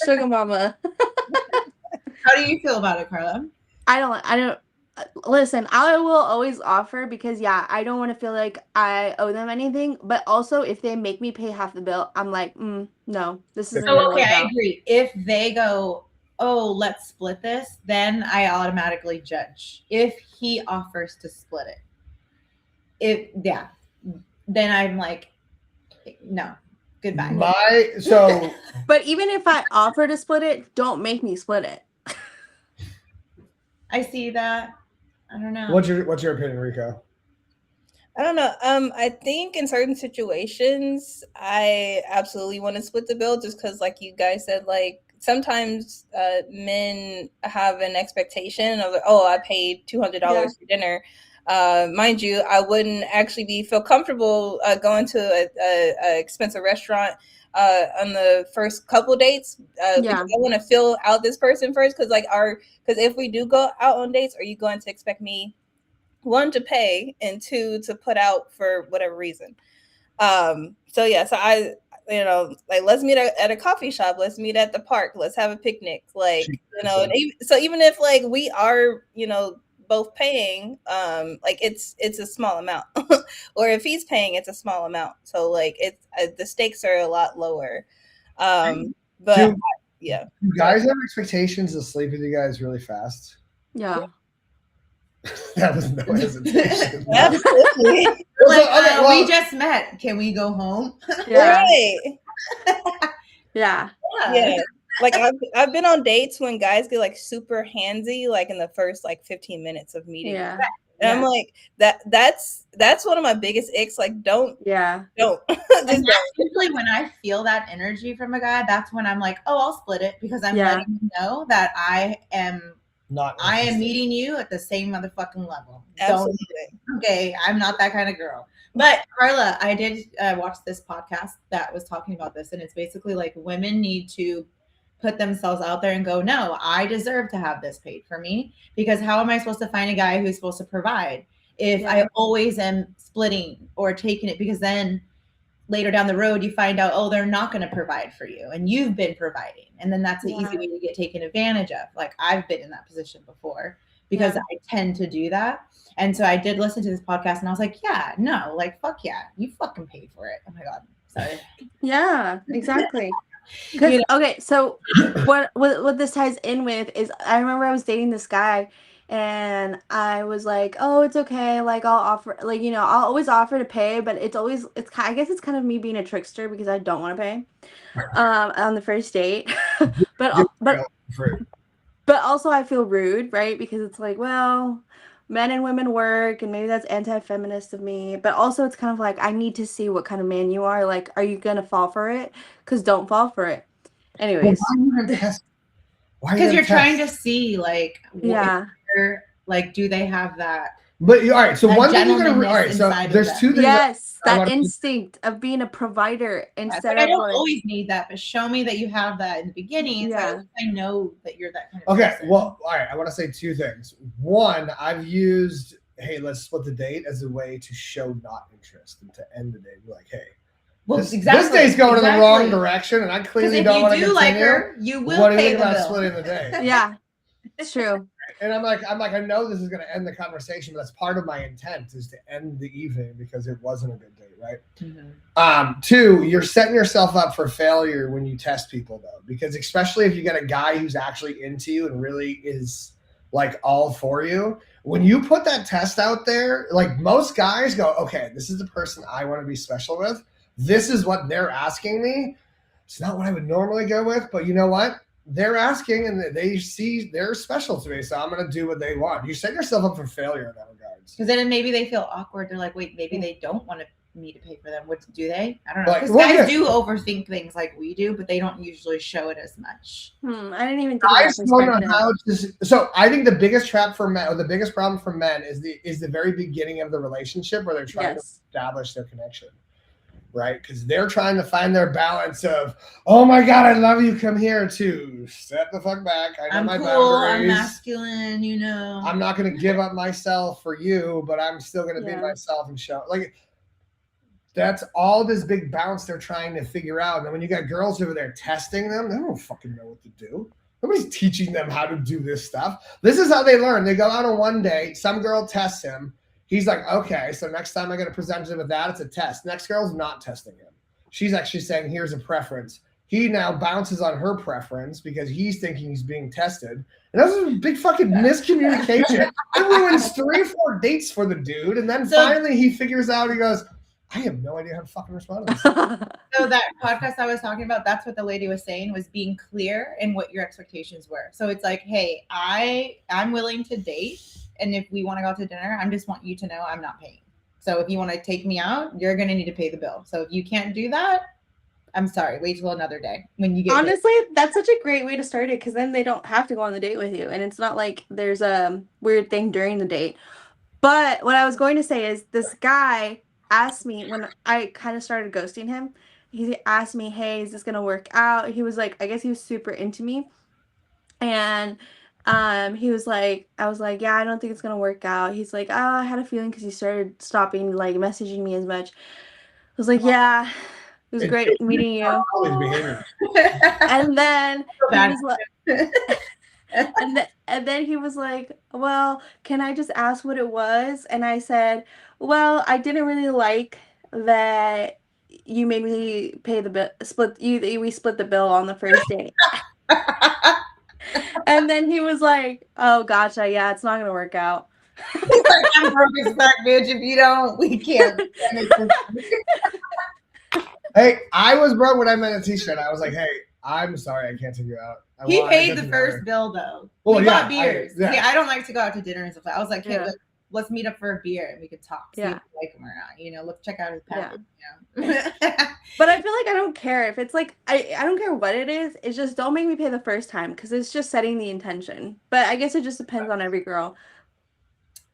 Sugar mama. How do you feel about it, Carla? I don't listen, I will always offer because I don't want to feel like I owe them anything, but also if they make me pay half the bill, I'm like, no, this isn't so okay, I agree. If they go, oh, let's split this, then I automatically judge. If he offers to split it, then I'm like, no, goodbye. But even if I offer to split it, don't make me split it. I see that. I don't know. What's your opinion, Rico? I don't know. I think in certain situations, I absolutely want to split the bill just because, like you guys said, like sometimes men have an expectation of, oh, I paid $200 for dinner. Mind you, I wouldn't actually feel comfortable going to a expensive restaurant on the first couple dates. Because I want to feel out this person first. Because if we do go out on dates, are you going to expect me, one, to pay, and two, to put out for whatever reason? So I, like, let's meet at a coffee shop. Let's meet at the park. Let's have a picnic. Like, so even if like we are, both paying, like it's a small amount, or if he's paying, it's a small amount. So like it's the stakes are a lot lower. But Do yeah, you guys have expectations to sleep with you guys really fast? Yeah. That was no hesitation. absolutely. Like, Okay, well, we just met. Can we go home? Yeah. Right. Yeah. Yeah. Like I've been on dates when guys get like super handsy, like in the first like 15 minutes of meeting. Yeah. And I'm like, that's one of my biggest icks. Like, don't. And Just that's don't. usually when I feel that energy from a guy, that's when I'm like, oh, I'll split it because I'm Yeah. letting you know that I am interested. meeting you at the same motherfucking level. Absolutely. Okay, I'm not that kind of girl. But Carla, I did watch this podcast that was talking about this, and it's basically like women need to put themselves out there and go, no, I deserve to have this paid for me, because how am I supposed to find a guy who's supposed to provide if I always am splitting or taking it? Because then later down the road you find out, oh, they're not going to provide for you and you've been providing, and then that's the easy way to get taken advantage of. Like, I've been in that position before because I tend to do that. And so I did listen to this podcast and I was like, yeah, no, like, fuck yeah, you fucking paid for it. Oh my god, sorry. Yeah, exactly. Because okay, so what this ties in with is, I remember I was dating this guy and I was like, oh, it's okay, like I'll offer, like, you know, I'll always offer to pay, but it's I guess it's kind of me being a trickster because I don't want to pay on the first date. but also I feel rude, right? Because it's like, well, men and women work, and maybe that's anti-feminist of me, but also it's kind of like, I need to see what kind of man you are. Like, are you gonna fall for it? Because don't fall for it. Anyways, because you're trying to see, like, like, do they have that? But all right, so one thing you're gonna, all right, so there's two things. Yes, that instinct of being a provider instead of. I don't always need that, but show me that you have that in the beginning. So I know that you're that kind of person. Well, all right, I want to say two things. One, I've used, hey, let's split the date as a way to show not interest and to end the date. Be like, hey, this date's going in the wrong direction, and I clearly don't want to continue. Like her, you will what do you pay think the about bill. splitting the date? Yeah, it's true. And I'm like, I know this is going to end the conversation, but that's part of my intent, is to end the evening because it wasn't a good date, right? Mm-hmm. Two, you're setting yourself up for failure when you test people, though, because especially if you get a guy who's actually into you and really is like all for you, when you put that test out there, like, most guys go, okay, this is the person I want to be special with. This is what they're asking me. It's not what I would normally go with, but you know what? They're asking and they see they're special to me, so I'm going to do what they want. You set yourself up for failure in that regards. Because then maybe they feel awkward. They're like, wait, maybe they don't want me to pay for them. What do they? I don't know. Because guys do overthink things like we do, but they don't usually show it as much. I didn't even think guys don't know how to. So I think the biggest trap for men, or the biggest problem for men, is the very beginning of the relationship where they're trying to establish their connection. Right? Because they're trying to find their balance of, oh my God, I love you, come here, to step the fuck back. I know my boundaries. I'm masculine, you know. I'm not going to give up myself for you, but I'm still going to be myself and show. Like, that's all this big bounce they're trying to figure out. And then when you got girls over there testing them, they don't fucking know what to do. Nobody's teaching them how to do this stuff. This is how they learn. They go out on one date. Some girl tests him. He's like, okay, so next time I got to present him with that, it's a test. Next girl's not testing him. She's actually saying, here's a preference. He now bounces on her preference because he's thinking he's being tested. And that's a big fucking miscommunication. It ruins 3 or 4 dates for the dude. And then finally he figures out, he goes, I have no idea how to fucking respond to this. So that podcast I was talking about, that's what the lady was saying, was being clear in what your expectations were. So it's like, hey, I'm willing to date. And if we want to go out to dinner, I just want you to know I'm not paying. So if you want to take me out, you're going to need to pay the bill. So if you can't do that, I'm sorry. Wait till another day when you get. Honestly, that's such a great way to start it, because then they don't have to go on the date with you. And it's not like there's a weird thing during the date. But what I was going to say is, this guy asked me when I kind of started ghosting him. He asked me, hey, is this going to work out? He was like, I guess he was super into me. And he was like, I was like, yeah, I don't think it's gonna work out. He's like, oh, I had a feeling because he started stopping like messaging me as much. I was like, yeah, it was great meeting you. And then he was like, and And then he was like, well, can I just ask what it was? And I said, well, I didn't really like that you made me pay the bill, we split the bill on the first date. And then he was like, oh, gotcha. Yeah, it's not going to work out. He's like, I'm broke as fuck, bitch. If you don't, we can't. Hey, I was broke when I met a t-shirt. I was like, hey, I'm sorry, I can't take you out. He paid the first bill though. Well, we yeah, bought beers. I don't like to go out to dinner and stuff. I was like, hey, Yeah. let's meet up for a beer and we could talk. See Yeah. if you like him or not. You know, look, check out his package. Yeah. You know? But I feel like I don't care if it's like I don't care what it is. It's just don't make me pay the first time because it's just setting the intention. But I guess it just depends on every girl.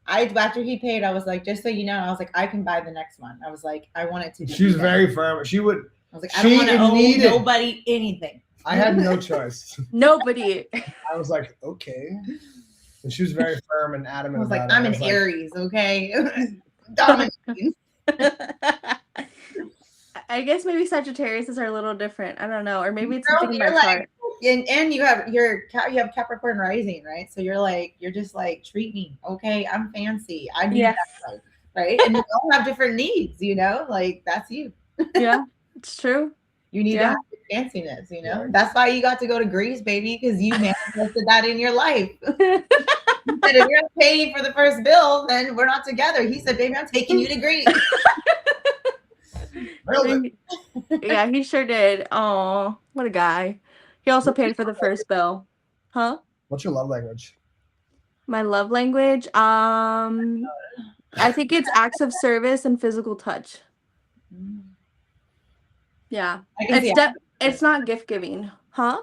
After he paid, I was like, just so you know, I was like, I can buy the next one. I was like, I want it to be. She was very firm. She would. I was like, I don't want to owe nobody anything. I had no choice. Nobody. I was like, okay. And she was very firm and adamant. I was like, about it. I'm an Aries, okay? Dominating. I guess maybe Sagittarius are a little different. I don't know, or maybe it's something in my like, chart. And you have Capricorn rising, right? So you're just like, treat me, okay? I'm fancy. I need that life, right? And you all have different needs, you know? Like that's you. Yeah, it's true. You need to have fanciness, you know? That's why you got to go to Greece, baby, because you manifested that in your life. He said, if you're not paying for the first bill, then we're not together. He said, baby, I'm taking you to Greece. Really? Yeah, he sure did. Oh, what a guy. He also paid for the first bill. Huh? What's your love language? My love language? I think it's acts of service and physical touch. Yeah. It's not gift giving. Huh?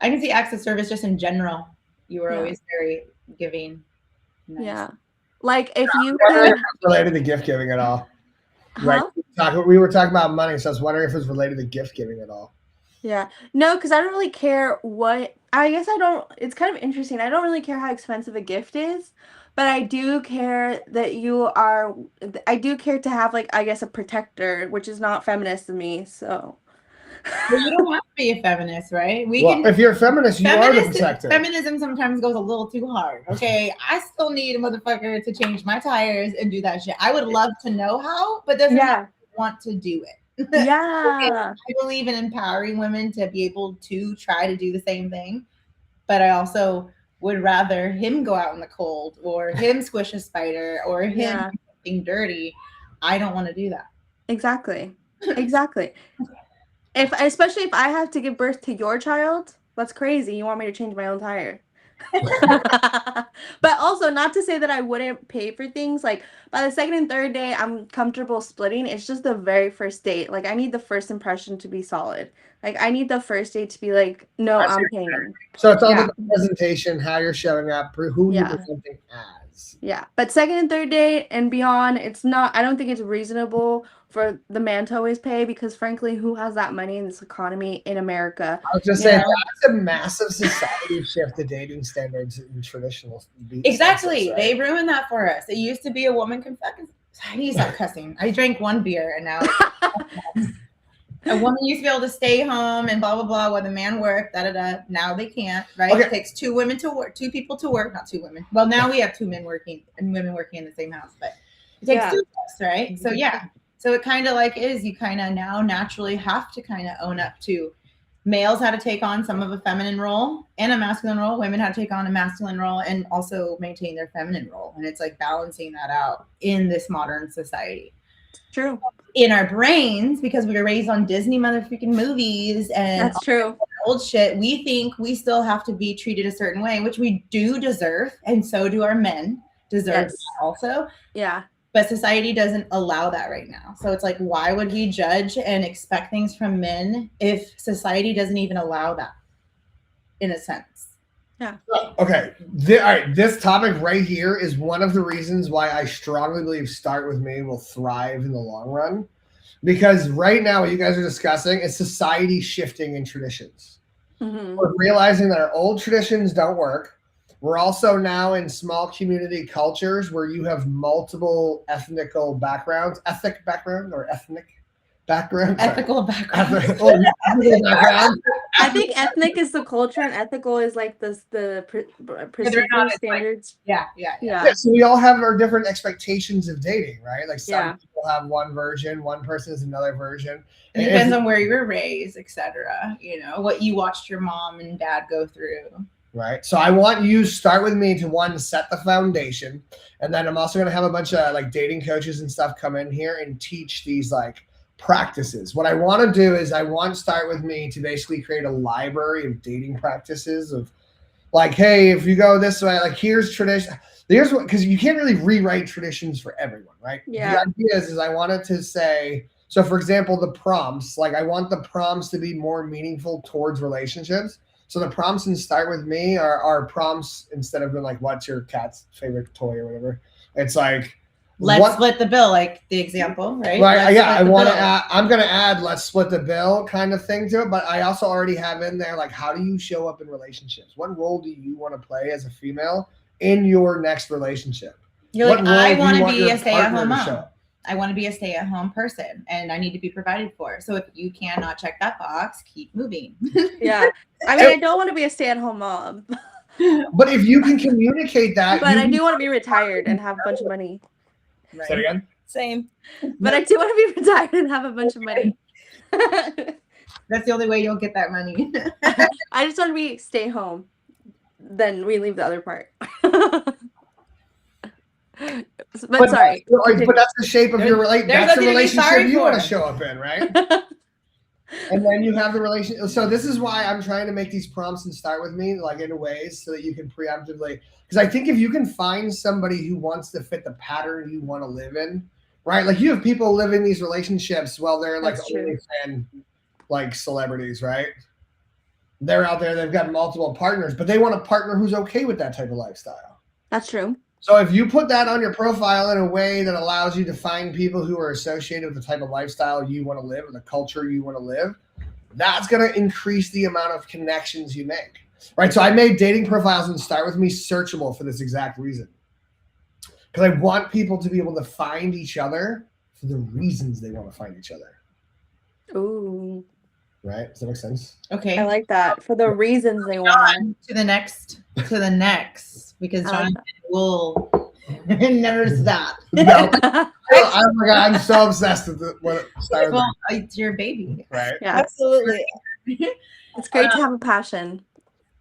I can see acts of service just in general. You were always very giving. Nice. Yeah. Like if you could related to gift giving at all. Huh? Right. We were talking about money, so I was wondering if it was related to gift giving at all. Yeah. No, because I don't really care what I guess I don't it's kind of interesting. I don't really care how expensive a gift is, but I do care that I do care to have like I guess a protector, which is not feminist to me, so Well, you don't have to be a feminist, right? If you're a feminist, you are the protector. Feminism sometimes goes a little too hard. Okay, I still need a motherfucker to change my tires and do that shit. I would love to know how, but doesn't want to do it. Yeah. Okay, I believe in empowering women to be able to try to do the same thing, but I also would rather him go out in the cold or him squish a spider or him do something dirty. I don't want to do that. Exactly. Especially if I have to give birth to your child, that's crazy. You want me to change my own tire. But also not to say that I wouldn't pay for things. Like by the second and third day, I'm comfortable splitting. It's just the very first date. Like I need the first impression to be solid. Like I need the first date to be like, no, I'm paying. So it's all about the presentation, how you're showing up, who you're presenting as. Yeah. But second and third date and beyond, I don't think it's reasonable for the man to always pay because frankly, who has that money in this economy in America? I was just saying that's a massive society shift, the dating standards in traditional. Exactly. They ruined that for us. It used to be a woman can fucking I need to stop cussing. I drank one beer and now a woman used to be able to stay home and blah blah blah while the man worked, Now they can't, right? Okay. It takes two people to work, not two women. Well, now we have two men working and women working in the same house, but it takes two of us, right? Mm-hmm. So so it kind of like you kind of now naturally have to kind of own up to males had to take on some of a feminine role and a masculine role. Women had to take on a masculine role and also maintain their feminine role. And it's like balancing that out in this modern society. True. In our brains, because we were raised on Disney motherfucking movies and that's true. Old shit, we think we still have to be treated a certain way, which we do deserve. And so do our men deserve also. Yeah. But society doesn't allow that right now. So it's like, why would we judge and expect things from men if society doesn't even allow that in a sense? Yeah. Okay. All right. This topic right here is one of the reasons why I strongly believe Start With Me will thrive in the long run. Because right now what you guys are discussing is society shifting in traditions. Mm-hmm. We're realizing that our old traditions don't work. We're also now in small community cultures where you have multiple ethical backgrounds, ethical background. Ethical background. I think ethnic is the culture and ethical is like the procedure standards. Yeah. Yeah, so we all have our different expectations of dating, right? Like some people have one version, one person is another version. It depends on where you were raised, etc. You know, what you watched your mom and dad go through. Right. So I want you to start with me to one, set the foundation. And then I'm also going to have a bunch of like dating coaches and stuff come in here and teach these like practices. What I want to do is I want to start with me to basically create a library of dating practices of like, hey, if you go this way, like here's tradition. Here's what, because you can't really rewrite traditions for everyone, right? Yeah. The idea is I wanted to say, so for example, the prompts, like I want the prompts to be more meaningful towards relationships. So the prompts in Start With Me are prompts instead of being like, what's your cat's favorite toy or whatever. It's like, let's split the bill, like the example, right? Right. Yeah. I'm going to add, let's split the bill kind of thing to it. But I also already have in there, like, how do you show up in relationships? What role do you want to play as a female in your next relationship? You're like, I want to be a stay-at-home mom. I want to be a stay-at-home person and I need to be provided for. So if you cannot check that box, keep moving. Yeah. I mean, I don't want to be a stay-at-home mom. But if you can communicate that. But I do want to be retired and have a bunch of money. Right. Say it again? Same. But I do want to be retired and have a bunch of money. That's the only way you'll get that money. I just want to be stay home. Then we leave the other part. But sorry. But that's the shape of your relationship. That's the relationship you want to show up in, right? And then you have the relationship. So this is why I'm trying to make these prompts and Start With Me, like in ways so that you can preemptively. Because I think if you can find somebody who wants to fit the pattern you want to live in, right? Like you have people live in these relationships while they're like OnlyFans, like celebrities, right? They're out there, they've got multiple partners, but they want a partner who's okay with that type of lifestyle. That's true. So if you put that on your profile in a way that allows you to find people who are associated with the type of lifestyle you want to live or the culture you want to live, that's going to increase the amount of connections you make, right? So I made dating profiles and Start With Me searchable for this exact reason. Because I want people to be able to find each other for the reasons they want to find each other. Ooh. Right? Does that make sense? Okay. I like that. For the reasons they want. To the next. Because Jonathan will never stop. No. Oh my God, I'm so obsessed with what Start With Me. It's your baby. Right? Yeah. Absolutely. It's great to have a passion.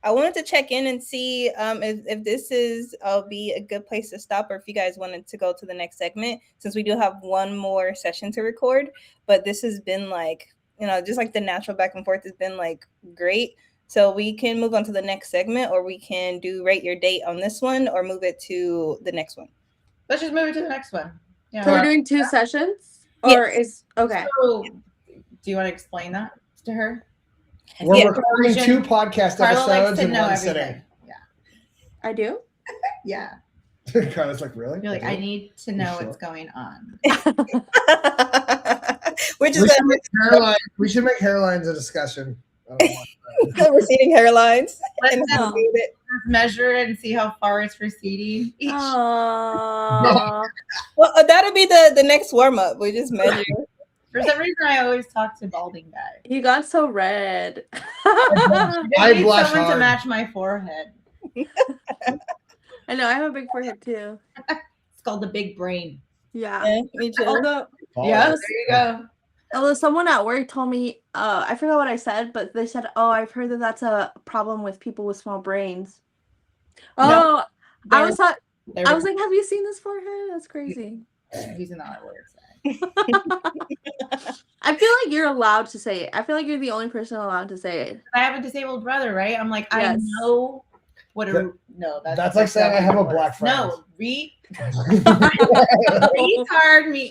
I wanted to check in and see if this is be a good place to stop, or if you guys wanted to go to the next segment, since we do have one more session to record. But this has been like, just like the natural back and forth has been like great. So we can move on to the next segment, or we can do Rate Your Date on this one, or move it to the next one. Let's just move it to the next one. Yeah. So we're doing 2 sessions? Or is okay. So, do you want to explain that to her? We're recording 2 podcast episodes in one sitting. Yeah. I do? Yeah. Carla's like, really? You're like, I need to know what's going on. Which is we should make hairlines a discussion. Receding hairlines. Let's measure it and see how far it's receding. Well, that'll be the next warm up. We just measure. For some reason, I always talk to balding guys. You got so red. I need someone to match my forehead. I know, I have a big forehead too. It's called the big brain. Yeah. Me too. There you go. Although someone at work told me, I forgot what I said, but they said, I've heard that that's a problem with people with small brains. I was like, have you seen this forehead? That's crazy. Using that word. I feel like you're allowed to say it. I feel like you're the only person allowed to say it. I have a disabled brother, right? I'm like, yes. I know what a that's like saying I have a black friend. No, retard.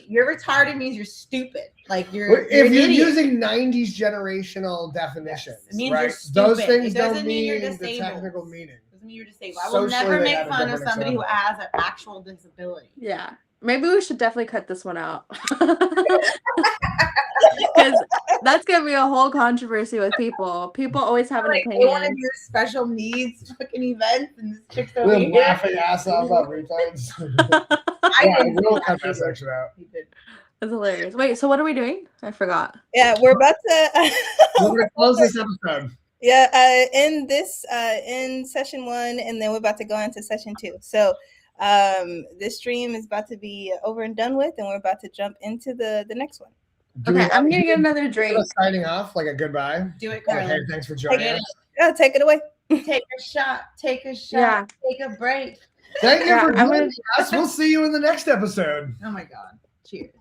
You're retarded means you're stupid. Like you're you're using 90s generational definitions. It means right? you're stupid. Those things don't mean you're the technical meaning. It doesn't mean you're disabled. I will never make fun of somebody who has an actual disability. Yeah. Maybe we should definitely cut this one out. Because that's going to be a whole controversy with people. People always have an opinion. They want to do special needs fucking events, and this chick's over here. We're laughing ass off about retards. I will cut that section out. That's hilarious. Wait, so what are we doing? I forgot. Yeah, we're about to... We're going to close this episode. Yeah, in this in session 1, and then we're about to go into session 2. So this stream is about to be over and done with, and we're about to jump into the next one. Okay, I'm gonna get another drink. Signing off, like a goodbye. Do it, Like, Carla. hey, thanks for joining us. Yeah, take it away. Take a shot. Take a shot. Yeah. Take a break. Thank you Yeah, for I'm joining us. We'll see you in the next episode. Oh my God. Cheers.